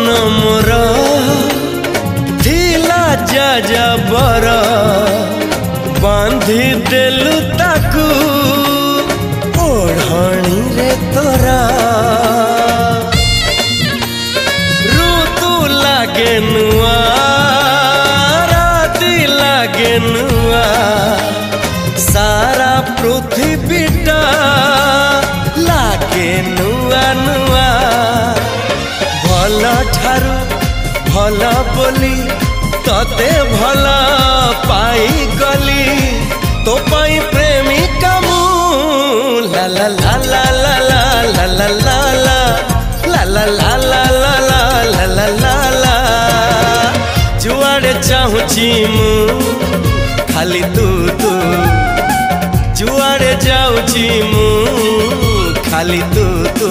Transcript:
मोर थिला जा बर बांधी देलु ताकू ओढ़णी रे तोरा ऋतु लागे नुआ राति लागे नुआ सारा पृथ्वीटा लागे नुआ नुआ भल ठारू भल बोली तते भल पाई गली तो पाई प्रेमिका मु ला ला ला ला ला ला ला ला ला ला ला ला ला ला ला ला ला जुआड़े चाहूची मु खाली तू तू जुआड़े जाऊची मु खाली तू तू।